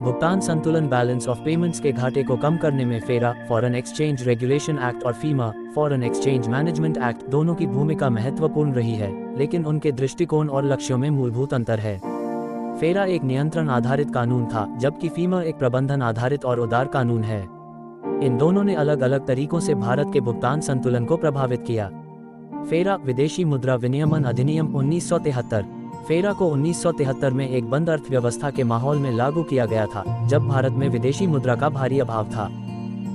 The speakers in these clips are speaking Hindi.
भुगतान संतुलन बैलेंस ऑफ पेमेंट्स के घाटे को कम करने में फेरा, फॉरेन एक्सचेंज रेगुलेशन एक्ट और फीमा, फॉरेन एक्सचेंज मैनेजमेंट एक्ट दोनों की भूमिका महत्वपूर्ण रही है, लेकिन उनके दृष्टिकोण और लक्ष्यों में मूलभूत अंतर है। फेरा एक नियंत्रण आधारित कानून था, जबकि फीमा एक प्रबंधन आधारित और उदार कानून है। इन दोनों ने अलग अलग तरीकों से भारत के भुगतान संतुलन को प्रभावित किया। फेरा, विदेशी मुद्रा विनियमन अधिनियम 1973। फेरा को 1973 में एक बंद अर्थव्यवस्था के माहौल में लागू किया गया था, जब भारत में विदेशी मुद्रा का भारी अभाव था।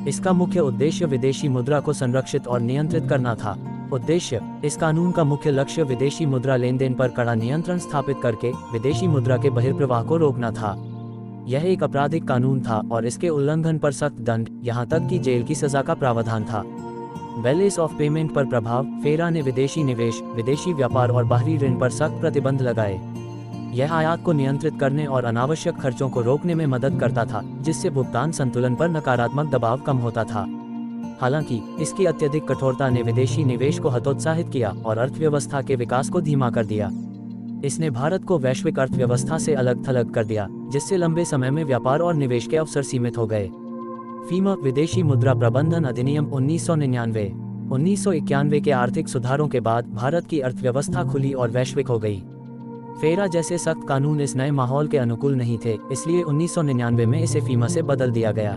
इसका मुख्य उद्देश्य विदेशी मुद्रा को संरक्षित और नियंत्रित करना था। उद्देश्य: इस कानून का मुख्य लक्ष्य विदेशी मुद्रा लेनदेन पर कड़ा नियंत्रण स्थापित करके विदेशी मुद्रा के बहिर्प्रवाह को रोकना था। यह एक आपराधिक कानून था और इसके उल्लंघन पर सख्त दंड, यहां तक कि जेल की सजा का प्रावधान था। बैलेंस ऑफ पेमेंट पर प्रभाव: फेरा ने विदेशी निवेश, विदेशी व्यापार और बाहरी ऋण पर सख्त प्रतिबंध लगाए। यह आयात को नियंत्रित करने और अनावश्यक खर्चों को रोकने में मदद करता था, जिससे भुगतान संतुलन पर नकारात्मक दबाव कम होता था। हालांकि इसकी अत्यधिक कठोरता ने विदेशी निवेश को हतोत्साहित किया और अर्थव्यवस्था के विकास को धीमा कर दिया। इसने भारत को वैश्विक अर्थव्यवस्था से अलग थलग कर दिया, जिससे लंबे समय में व्यापार और निवेश के अवसर सीमित हो गए। फीमा, विदेशी मुद्रा प्रबंधन अधिनियम 1999। 1991 के आर्थिक सुधारों के बाद भारत की अर्थव्यवस्था खुली और वैश्विक हो गई। फेरा जैसे सख्त कानून इस नए माहौल के अनुकूल नहीं थे, इसलिए 1999 में इसे फीमा से बदल दिया गया।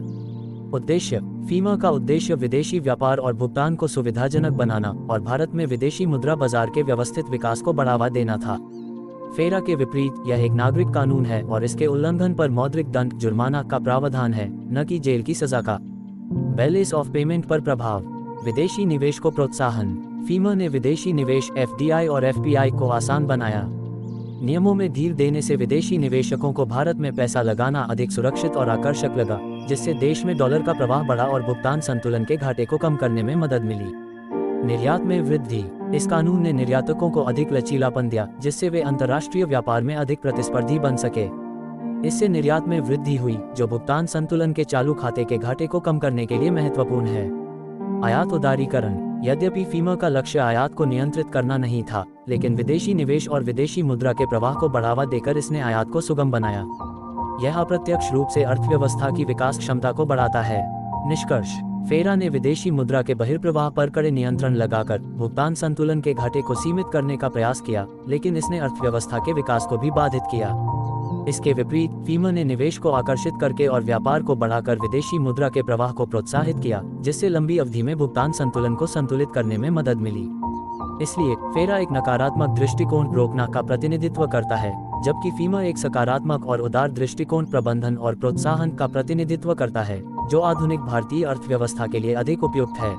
उद्देश्य: फीमा का उद्देश्य विदेशी व्यापार और भुगतान को सुविधाजनक बनाना और भारत में विदेशी मुद्रा बाजार के व्यवस्थित विकास को बढ़ावा देना था। फेरा के विपरीत, यह एक नागरिक कानून है और इसके उल्लंघन पर मौद्रिक दंड, जुर्माना का प्रावधान है, न कि जेल की सजा का। बैलेंस ऑफ पेमेंट पर प्रभाव: विदेशी निवेश को प्रोत्साहन: फीमा ने विदेशी निवेश, एफडीआई और एफपीआई को आसान बनाया। नियमों में ढील देने से विदेशी निवेशकों को भारत में पैसा लगाना अधिक सुरक्षित और आकर्षक लगा, जिससे देश में डॉलर का प्रवाह बढ़ा और भुगतान संतुलन के घाटे को कम करने में मदद मिली। निर्यात में वृद्धि: इस कानून ने निर्यातकों को अधिक लचीलापन दिया, जिससे वे अंतर्राष्ट्रीय व्यापार में अधिक प्रतिस्पर्धी बन सके। इससे निर्यात में वृद्धि हुई, जो भुगतान संतुलन के चालू खाते के घाटे को कम करने के लिए महत्वपूर्ण है। आयात उदारीकरण: यद्यपि फीमा का लक्ष्य आयात को नियंत्रित करना नहीं था, लेकिन विदेशी निवेश और विदेशी मुद्रा के प्रवाह को बढ़ावा देकर इसने आयात को सुगम बनाया। यह अप्रत्यक्ष रूप से अर्थव्यवस्था की विकास क्षमता को बढ़ाता है। निष्कर्ष: फेरा ने विदेशी मुद्रा के बहिर्प्रवाह पर कड़े नियंत्रण लगाकर भुगतान संतुलन के घाटे को सीमित करने का प्रयास किया, लेकिन इसने अर्थव्यवस्था के विकास को भी बाधित किया। इसके विपरीत, फीमा ने निवेश को आकर्षित करके और व्यापार को बढ़ाकर विदेशी मुद्रा के प्रवाह को प्रोत्साहित किया, जिससे लंबी अवधि में भुगतान संतुलन को संतुलित करने में मदद मिली। इसलिए फेरा एक नकारात्मक दृष्टिकोण, रोकना का प्रतिनिधित्व करता है, जबकि फीमा एक सकारात्मक और उदार दृष्टिकोण, प्रबंधन और प्रोत्साहन का प्रतिनिधित्व करता है, जो आधुनिक भारतीय अर्थव्यवस्था के लिए अधिक उपयुक्त है।